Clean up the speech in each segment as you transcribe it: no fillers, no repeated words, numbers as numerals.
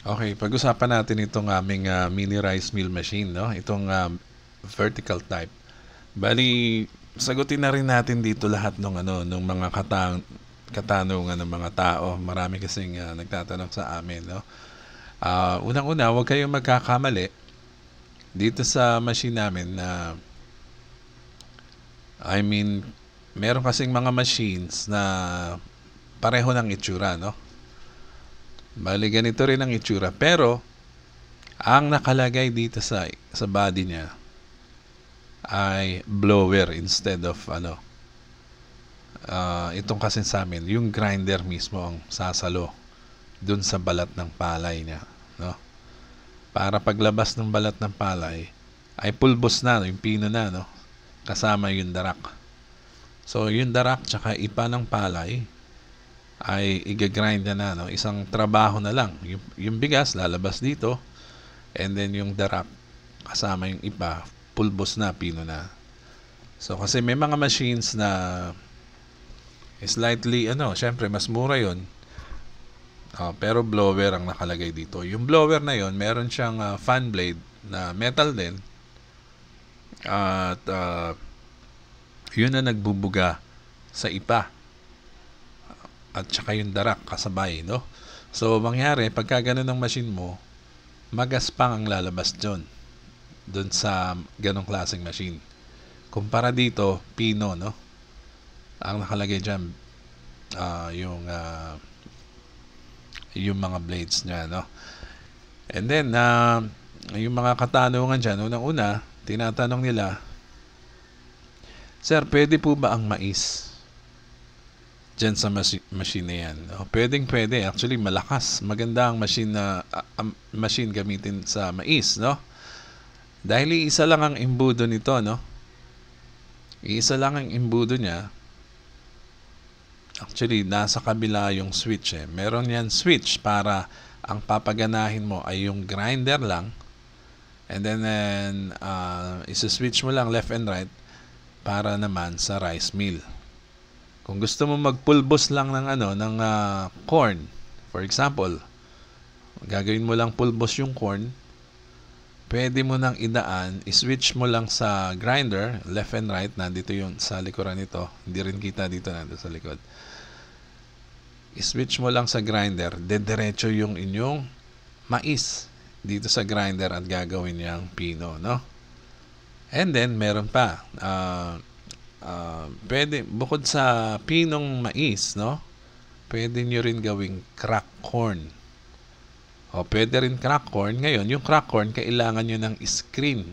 Okay, pag-usapan natin itong aming mini rice mill machine, no? Itong vertical type. Bali, sagutin na rin natin dito lahat ng ng mga katanungan ng mga tao. Marami kasing nagtatanong sa amin, no? Unang-una, huwag kayong magkakamali dito sa machine namin na meron kasing mga machines na pareho ng itsura, no? Bali, ganito rin ang itsura. Pero, ang nakalagay dito sa body niya ay blower instead of itong kasi sa amin, yung grinder mismo ang sasalo dun sa balat ng palay niya, no? Para paglabas ng balat ng palay ay pulbos na, no? Yung pino na, no? Kasama yung darak. So, yung darak tsaka ipa ng palay ay i-grind na, no? Isang trabaho na lang. Yung bigas lalabas dito, and then yung darak kasama yung ipa, pulbos na, pino na. So kasi may mga machines na slightly syempre mas mura yon. Pero blower ang nakalagay dito. Yung blower na yon, meron siyang fan blade na metal din. At yun na nagbubuga sa ipa. At saka yung darak kasabay, no? So mangyari, pagka ganun ng machine mo, magaspang ang lalabas doon sa ganong klaseng machine. Kumpara dito, pino, no? Ang nakalagay dyan, yung mga blades niya, no? And then, yung mga katanungan dyan, unang-una, tinatanong nila, Sir, pwede po ba ang mais dyan sa machine na yan? Pwede. Actually, malakas. Maganda ang machine gamitin sa mais, no? Dahil iisa lang ang imbudo nito, no? Iisa lang ang imbudo niya. Actually, nasa kabila yung switch, eh. Meron yan switch para ang papaganahin mo ay yung grinder lang. And then isa-switch mo lang left and right para naman sa rice mill. Kung gusto mo magpulbos lang ng corn, for example, gagawin mo lang pulbos yung corn, pwede mo nang idaan, i-switch mo lang sa grinder, left and right, nandito yung sa likuran nito, hindi rin kita dito, nandito sa likod. I-switch mo lang sa grinder, dediretso yung inyong mais dito sa grinder at gagawin niyang pino, no? And then, meron pa, pwede, bukod sa pinong mais, no? Pwede nyo rin gawing crack corn. O pwede rin crack corn. Ngayon, yung crack corn, kailangan nyo ng screen.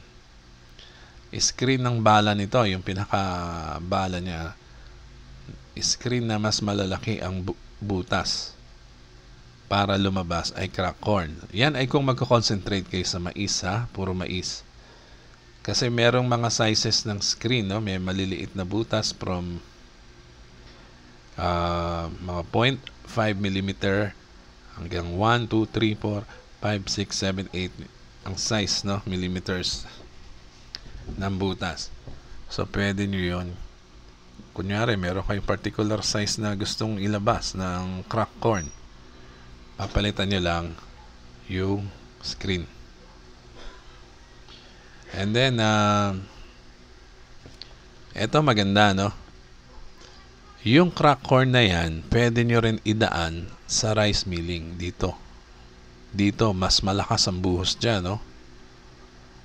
Screen ng bala nito, yung pinaka-bala niya. Screen na mas malalaki ang butas para lumabas ay crack corn. Yan ay kung magko-concentrate kayo sa mais, ha? Puro mais. Kasi merong mga sizes ng screen, no? May maliliit na butas from mga 0.5 mm hanggang 1, 2, 3, 4, 5, 6, 7, 8 ang size, no? Millimeters ng butas. So, pwede nyo yun. Kunyari, meron kayong particular size na gustong ilabas ng crack corn. Papalitan nyo lang yung screen. And then, eto maganda, no? Yung crack corn na yan, pwede nyo rin idaan sa rice milling dito. Dito, mas malakas ang buhos dyan, no?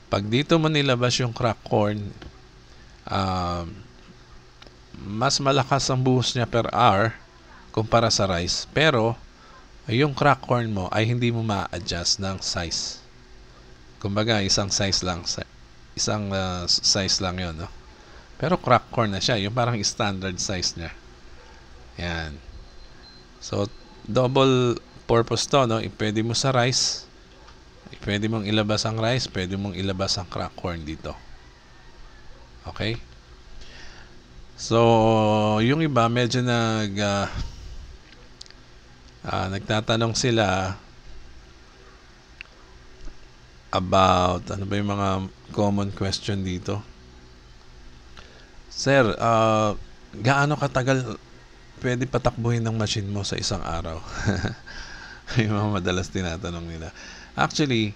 Pag dito mo nilabas yung crack corn, mas malakas ang buhos niya per hour kumpara sa rice. Pero, yung crack corn mo ay hindi mo ma-adjust ng size. Kumbaga, isang size lang yon, no? Pero crack corn na siya, yung parang standard size niya. Yan. So, double purpose to, no? Pwede mo sa rice, pwede mong ilabas ang rice, pwede mong ilabas ang crack corn dito. Okay? So, yung iba medyo nagtatanong sila about ano ba yung mga common question dito. Sir, gaano katagal pwede patakbuhin ng machine mo sa isang araw? Yung mga madalas tinatanong nila. Actually,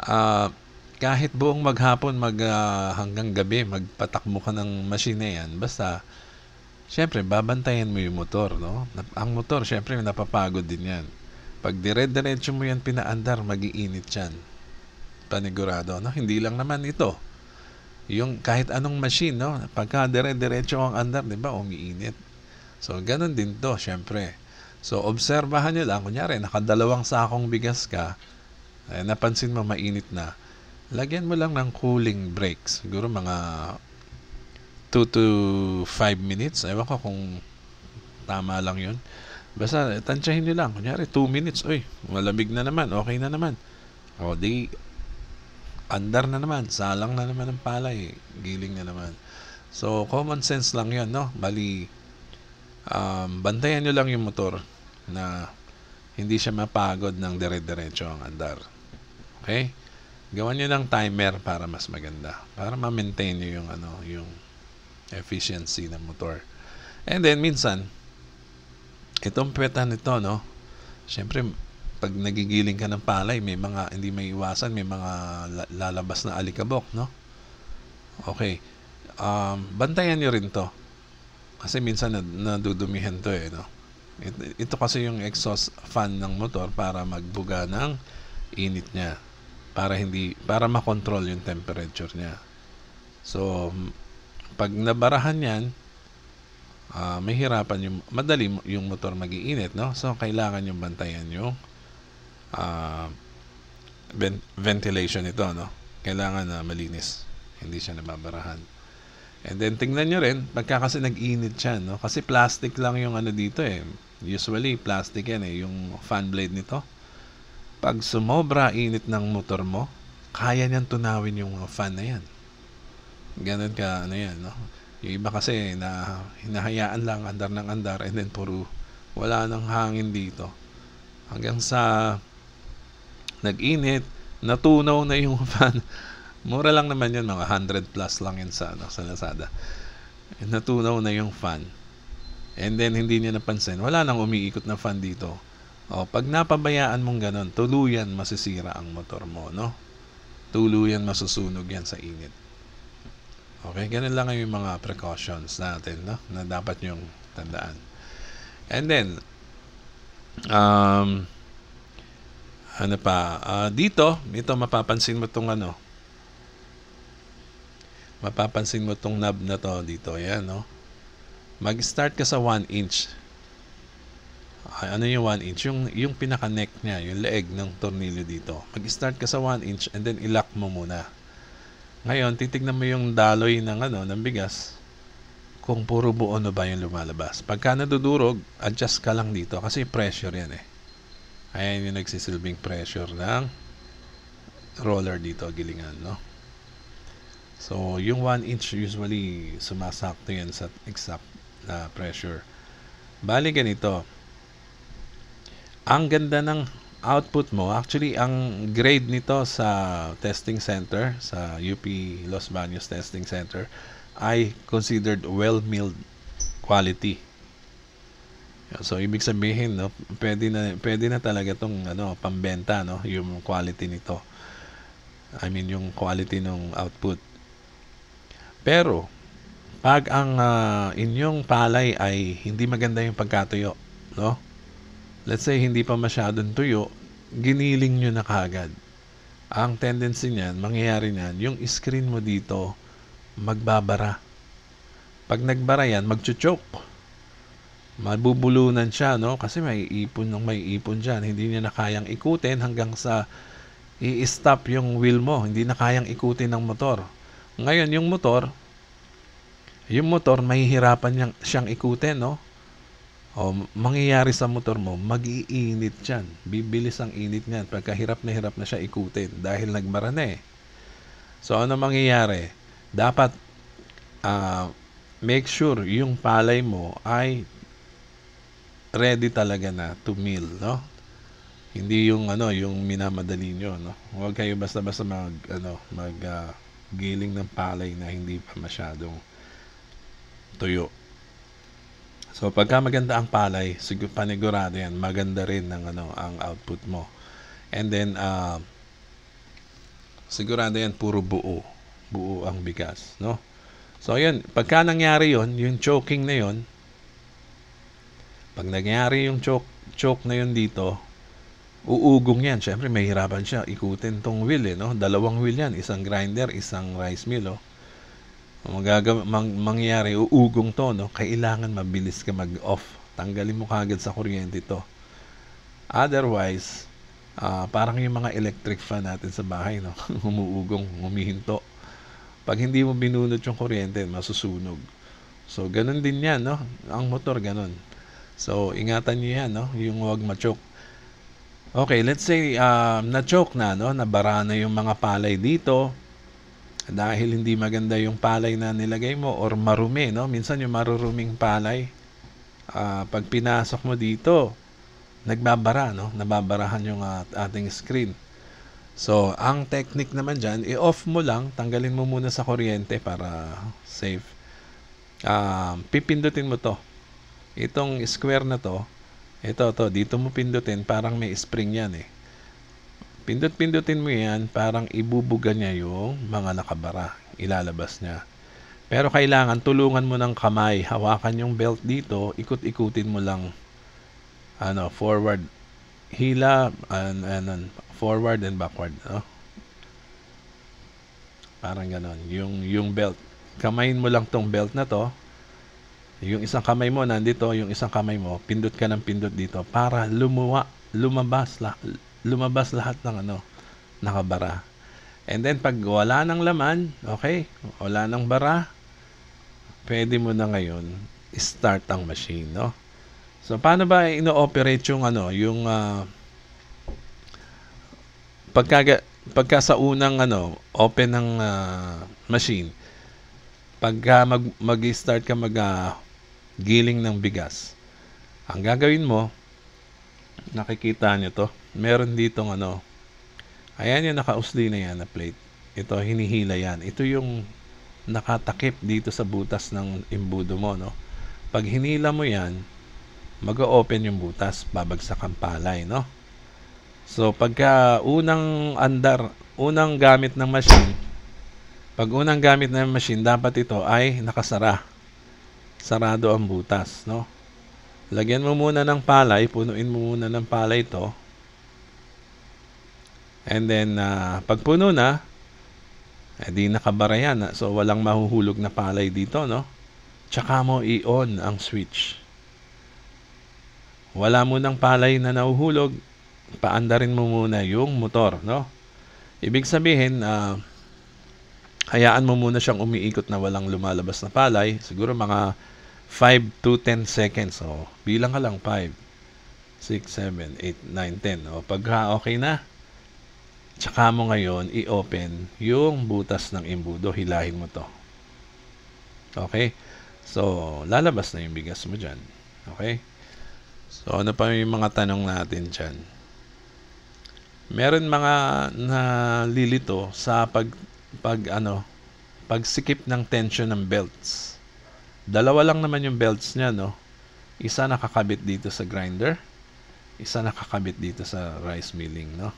ah, kahit buong maghapon hanggang gabi magpatakbo ka ng machine na yan, basta siyempre babantayan mo yung motor, no? Ang motor siyempre napapagod din yan. Pag dire-diretso mo yan pinaandar, mag-iinit yan. Panigurado, no? Hindi lang naman ito. Yung kahit anong machine, no? Pagka dire-diretso ang andar, di ba, umiinit. So, ganun din to, syempre. So, obserbahan nyo lang. Kunyari, nakadalawang sakong bigas ka, napansin mo mainit na, lagyan mo lang ng cooling breaks. Siguro mga 2 to 5 minutes. Ewan ko kung tama lang yun. Basta, tansyahin nyo lang. Kunyari, 2 minutes. Uy, malamig na naman. Okay na naman. O, di, andar na naman, salang na naman ng palay, giling na naman. So, common sense lang yun, no? Bali, bantayan nyo lang yung motor na hindi siya mapagod ng dire-diretso ang andar. Okay? Gawan nyo ng timer para mas maganda. Para ma-maintain nyo yung, yung efficiency ng motor. And then, minsan, itong puwetan nito, no? Siyempre, pag nagigiling ka ng palay, may mga hindi may iwasan, may mga lalabas na alikabok, no? Okay. Bantayan nyo rin to. Kasi minsan nadudumihan to no? Ito kasi yung exhaust fan ng motor para magbuga ng init niya. Para makontrol yung temperature niya. So, pag nabarahan yan, may hirapan madali yung motor mag-iinit, no? So, kailangan yung bantayan yung ventilation ito, no? Kailangan na malinis, hindi siya nababarahan. And then tingnan nyo rin pagka kasi nag-init siya, no? Kasi plastic lang yung dito usually plastic yan yung fan blade nito. Pag sumobra init ng motor mo, kaya niyan tunawin yung fan na yan. Ganun ka yan, no? Yung iba kasi na hinahayaan lang andar ng andar, and then puro wala nang hangin dito hanggang sa nag-init, natunaw na yung fan. Mura lang naman yun, mga 100 plus lang yun sa Lazada. Natunaw na yung fan. And then, hindi niya napansin. Wala nang umiikot na fan dito. Pag napabayaan mong ganun, tuluyan masisira ang motor mo, no? Tuluyan masusunog yan sa init. Okay, ganun lang yung mga precautions natin, no? Na dapat nyong tandaan. And then, dito mapapansin mo tong mapapansin mo tong knob na to dito, yan, no? Mag-start ka sa 1 inch. Ano yung 1 inch? Yung pinaka-neck niya, yung leeg ng tornilyo dito. Mag-start ka sa 1 inch and then i-lock mo muna. Ngayon, titignan mo yung daloy ng bigas kung puro buo na ba yung lumalabas. Pagka nadudurog, adjust ka lang dito kasi pressure yan Ayan yung nagsisilbing pressure ng roller dito, gilingan, no? So, yung 1 inch usually sumasakto yan sa exact na pressure. Bali ganito. Ang ganda ng output mo. Actually, ang grade nito sa testing center, sa UP Los Baños Testing Center, ay considered well-milled quality. So, ibig sabihin, no, pwede na talaga itong pambenta, no, yung quality nito. I mean, yung quality ng output. Pero, pag ang inyong palay ay hindi maganda yung pagkatuyo, no? Let's say, hindi pa masyadong tuyo, giniling nyo na kagad. Ang tendency niyan, mangyayari niyan, yung screen mo dito, magbabara. Pag nagbara yan, magchuchok. Mabubulunan siya, no? Kasi may ipon dyan. Hindi niya na kayang ikutin hanggang sa i-stop yung wheel mo. Hindi na kayang ikutin ng motor. Ngayon, yung motor, mahihirapan siyang ikutin, no? Mangyayari sa motor mo, mag-iinit yan. Bibilis ang init niyan. Pagka hirap na siya ikutin dahil nagbara na So, ano mangyayari? Dapat make sure yung palay mo ay ready talaga na to mill, no? Hindi yung yung minamadali nyo, no? Huwag kayo basta-basta giling ng palay na hindi pa masyadong tuyo. So pagka maganda ang palay, panigurado yan, maganda rin ng ang output mo. And then sigurado yan puro buo ang bigas, no? So yun, pagka nangyari yon, yung choking na yon, pag nangyari yung choke na yun dito, uugong yan. Syempre mahirapan siya ikutin tong wheel no? Dalawang wheel yan, isang grinder, isang rice mill, mangyayari, uugong to, no? Kailangan mabilis ka mag-off. Tanggalin mo kagad sa kuryente to. Otherwise, parang yung mga electric fan natin sa bahay, no? Umuugong, humihinto. Pag hindi mo binunot yung kuryente, masusunog. So, ganun din yan, no? Ang motor, ganun. So, ingatan nyo yan, no? Yung huwag ma-choke. Okay, let's say, na-choke na, no? Nabara na yung mga palay dito. Dahil hindi maganda yung palay na nilagay mo or marumi, no? Minsan yung maruruming palay, pag pinasok mo dito, nagbabara, no? Nababarahan yung ating screen. So, ang technique naman dyan, i-off mo lang, tanggalin mo muna sa kuryente para safe. Pipindutin mo to. Itong square na to, dito mo pindutin, parang may spring yan Pindut-pindutin mo yan, parang ibubuga niya yung mga nakabara. Ilalabas niya. Pero kailangan tulungan mo ng kamay. Hawakan yung belt dito, ikut-ikutin mo lang forward. Hila, forward and backward. Parang ganon. Yung belt. Kamayin mo lang tong belt na to. Yung isang kamay mo nandito, yung isang kamay mo, pindot ka ng pindot dito para lumabas lahat ng nakabara. And then pag wala nang laman, okay, wala nang bara, pwede mo na ngayon start ang machine, no? So paano ba ino-operate yung pagka sa unang open ng machine, pagka mag-start ka giling ng bigas, ang gagawin mo, nakikita nyo to, meron ditong ayan yung nakausli na yan na plate. Ito, hinihila yan. Ito yung nakatakip dito sa butas ng imbudo mo, no? Pag hinila mo yan, mag-o-open yung butas, babagsak ang palay, no? So, pagka unang gamit ng machine, dapat ito ay nakasara. Sarado ang butas, no? Lagyan mo muna ng palay, punuin mo muna ng palay ito. And then, pag puno na, di nakabara yan. So, walang mahuhulog na palay dito, no? Tsaka mo i-on ang switch. Wala mo ng palay na nahuhulog, paandarin mo muna yung motor, no? Ibig sabihin, hayaan mo muna siyang umiikot na walang lumalabas na palay. Siguro mga 5 to 10 seconds. So, bilang ka lang 5, 6, 7, 8, 9, 10. O, pagka okay na, tsaka mo ngayon i-open yung butas ng imbudo. Hilahin mo to. Okay? So, lalabas na yung bigas mo dyan. Okay? So, ano pa yung mga tanong natin dyan? Meron mga nalilito sa pagsikip ng tension ng belts. Dalawa lang naman yung belts niya, no? Isa nakakabit dito sa grinder, isa nakakabit dito sa rice milling, no?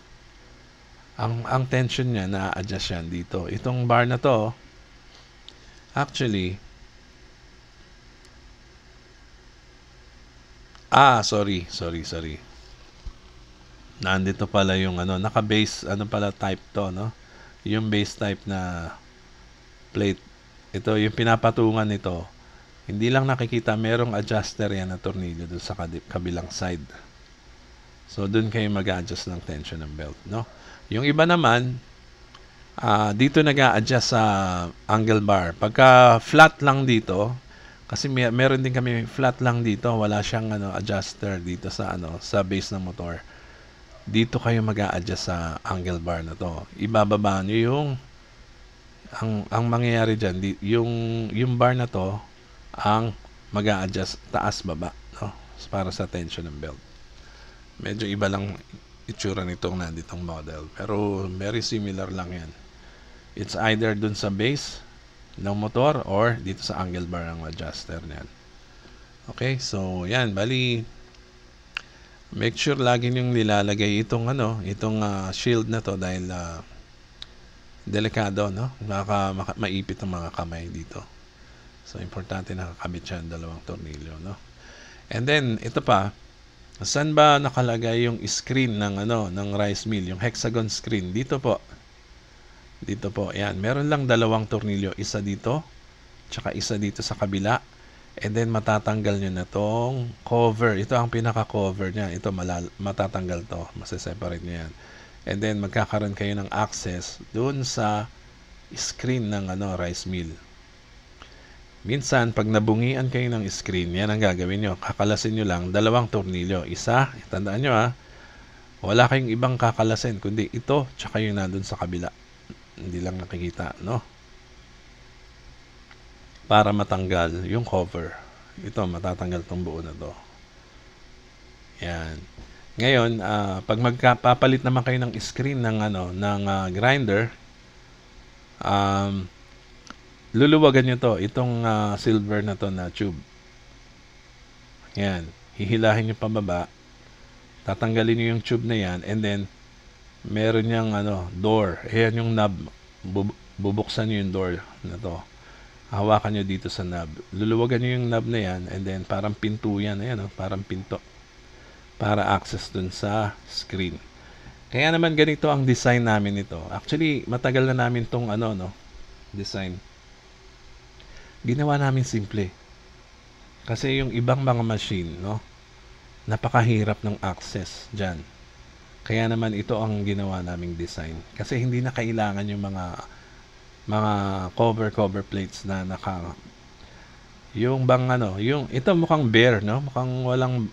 Ang tension niya, na-adjust yan dito. Itong bar na to, actually, sorry. Nandito pala yung naka-base, type to, no? Yung base type na plate. Ito, yung pinapatungan nito. Hindi lang nakikita, merong adjuster yan na tornilyo doon sa kabilang side. So, doon kayo mag-adjust ng tension ng belt, no? Yung iba naman, dito nag-a-adjust sa angle bar. Pagka flat lang dito, kasi meron din kami flat lang dito, wala siyang adjuster dito sa sa base ng motor. Dito kayo mag-a-adjust sa angle bar na to. Ibababa nyo yung ang mangyayari dyan, yung bar na to ang mag-a-adjust taas baba, no? Para sa tension ng belt. Medyo iba lang itsura nitong nanditong model, pero very similar lang yan. It's either dun sa base ng motor or dito sa angle bar ng adjuster niyan. Okay, so yan, bali make sure lagi niyong nilalagay itong shield na to dahil delikado, no? Baka maipit ang mga kamay dito. So importante nakakabit siya ang dalawang tornilyo, no? And then ito pa, saan ba nakalagay yung screen ng rice mill, yung hexagon screen? Dito po. Dito po. Yan, meron lang dalawang tornilyo, isa dito, tsaka isa dito sa kabila. And then matatanggal nyo na tong cover. Ito ang pinaka-cover niya. Ito matatanggal to. Masiseparate nyo yan. And then magkakaroon kayo ng access doon sa screen ng rice mill. Minsan pag nabungian kayo ng screen, yan ang gagawin nyo. Kakalasin nyo lang dalawang tornilyo. Isa, tandaan nyo wala kayong ibang kakalasin kundi ito tsaka yung nandun sa kabila. Hindi lang nakikita, no? Para matanggal yung cover. Ito, matatanggal tong buo na to. Yan. Ngayon, pag magpapalit naman kayo ng screen ng grinder, luluwagan nyo to, itong silver na to na tube. Yan. Hihilahin nyo pababa. Tatanggalin nyo yung tube na yan, and then meron niyang door. Ayan yung knob. Bubuksan nyo yung door na to. Hawakan nyo dito sa knob. Luluwagan nyo yung knob na yan, and then parang pinto yan. Ayan, parang pinto. Para access dun sa screen. Kaya naman ganito ang design namin ito. Actually, matagal na namin tong design. Ginawa namin simple. Kasi yung ibang mga machine, napakahirap ng access dyan. Kaya naman ito ang ginawa naming design. Kasi hindi na kailangan yung mga cover plates na yung bang yung ito mukhang bare, mukhang walang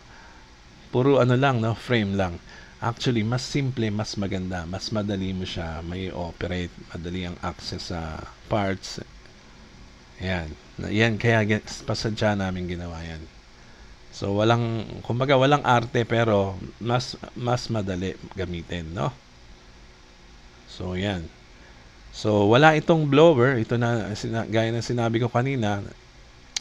puro lang, frame lang. Actually, mas simple, mas maganda, mas madali mo siya may operate, madali ang access sa parts. Yan kaya pasadya namin ginawa yan. So kumbaga walang arte, pero mas madali gamitin, no? So yan. So wala itong blower, ito na gaya ng sinabi ko kanina,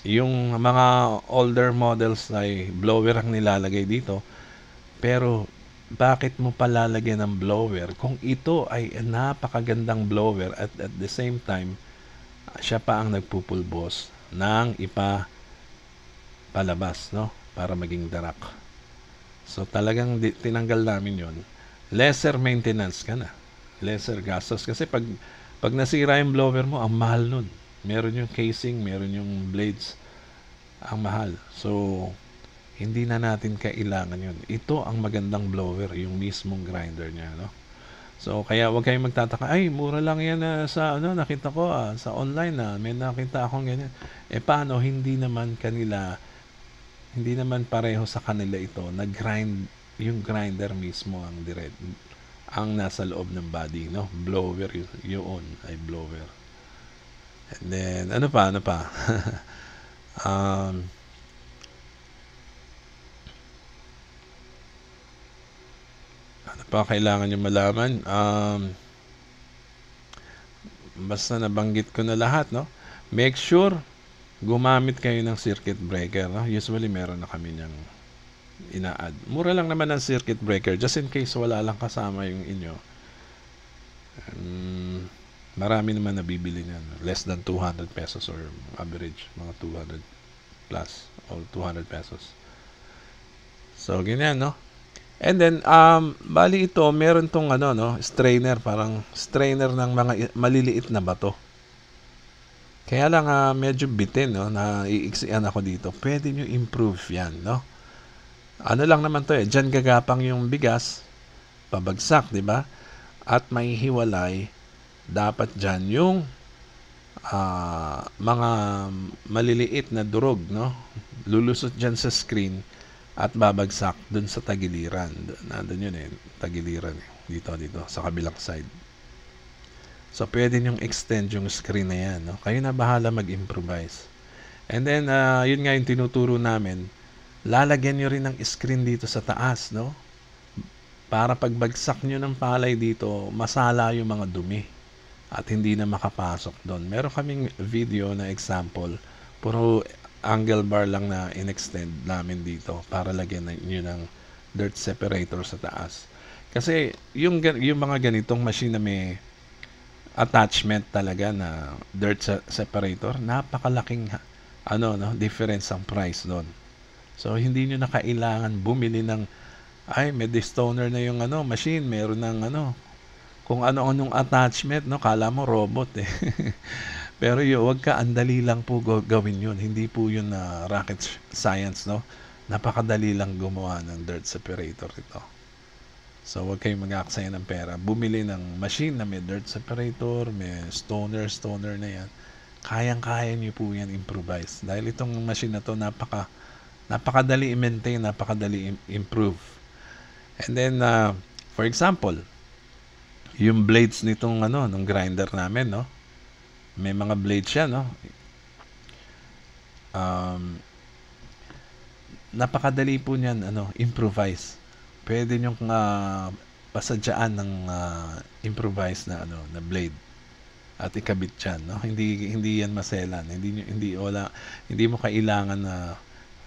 yung mga older models ay blower ang nilalagay dito. Pero bakit mo palalagyan ng blower kung ito ay napakagandang blower at the same time siya pa ang nagpupulbos ng palabas, para maging darak. So talagang tinanggal namin yon. Lesser maintenance ka na, lesser gastos, kasi pag nasira yung blower mo, ang mahal nun. Meron yung casing, meron yung blades, ang mahal. So hindi na natin kailangan yun. Ito ang magandang blower, yung mismong grinder niya, So kaya wag kayong magtataka, ay mura lang yan sa nakita ko sa online may nakita akong ganyan. Paano hindi naman pareho sa kanila ito, yung grinder mismo ang nasa loob ng body, blower yun ay blower. And then ano pa ano pa kailangan nyo malaman? Basta nabanggit ko na lahat, make sure gumamit kayo ng circuit breaker, usually meron na kami niyang ina-add. Mura lang naman ang circuit breaker, just in case wala lang kasama yung inyo. Marami naman nabibili niyan, less than 200 pesos or average mga 200 plus or 200 pesos. So ganyan, and then bali ito meron tong strainer, parang strainer ng mga maliliit na bato. Kaya lang medyo bitin, na iiksian ako dito. Pwede nyo improve yan, Ano lang naman to diyan gagapang yung bigas, pabagsak, di ba? At may hiwalay, dapat diyan yung mga maliliit na durog, lulusot diyan sa screen at babagsak dun sa tagiliran. Nandun yun tagiliran dito sa kabilang side. So pwede nyong extend yung screen na yan, Kayo na bahala mag-improvise. And then yun nga yung tinuturo namin, lalagyan nyo rin ng screen dito sa taas, para pagbagsak nyo ng palay dito, masala yung mga dumi at hindi na makapasok doon. Meron kaming video na example, puro angle bar lang na in-extend namin dito para lagyan nyo ng dirt separator sa taas. Kasi yung mga ganitong machine na may attachment talaga na dirt separator, napakalaking difference ang price doon. So hindi nyo na kailangan bumili ng may destoner na yung machine, meron ng kung ano-anong attachment, kala mo robot eh. Pero wag ka, andali lang po gawin yun. Hindi po yun na rocket science, Napakadali lang gumawa ng dirt separator ito. So wag kayong mag-aaksaya ng pera. Bumili ng machine na may dirt separator, may stoner na yan. Kayang-kaya niyo po yan improvise. Dahil itong machine na to napakadali i-maintain, napakadali improve. And then for example, yung blades nitong ng grinder namin, may mga blades siya, napakadali po niyan improvise. Pwede nyo pasadyaan ng improvise na blade at ikabit diyan, Hindi yan maselan. Hindi mo kailangan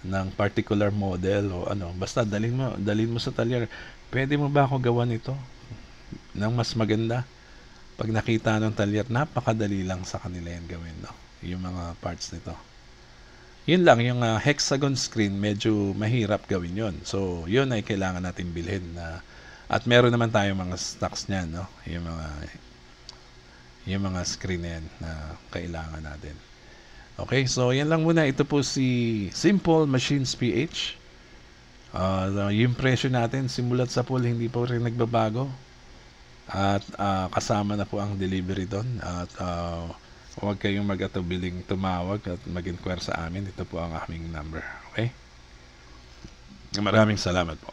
ng particular model o basta dalhin mo sa talyer. Pwede mo ba ako gawan ito ng mas maganda? Pag nakita ng talyer, napakadali lang sa kanila yan gawin, yung mga parts nito. Yun lang, yung hexagon screen, medyo mahirap gawin yun. So, yun ay kailangan natin bilhin. At meron naman tayong mga stocks niyan, yung mga screen na yan na kailangan natin. Okay, so yan lang muna. Ito po si Simple Machines PH. Yung presyo natin, simulat sa pool, hindi po rin nagbabago. At kasama na po ang delivery doon. At huwag kayong mag-atubiling tumawag at mag-inquire sa amin. Ito po ang aming number. Okay? Maraming salamat po.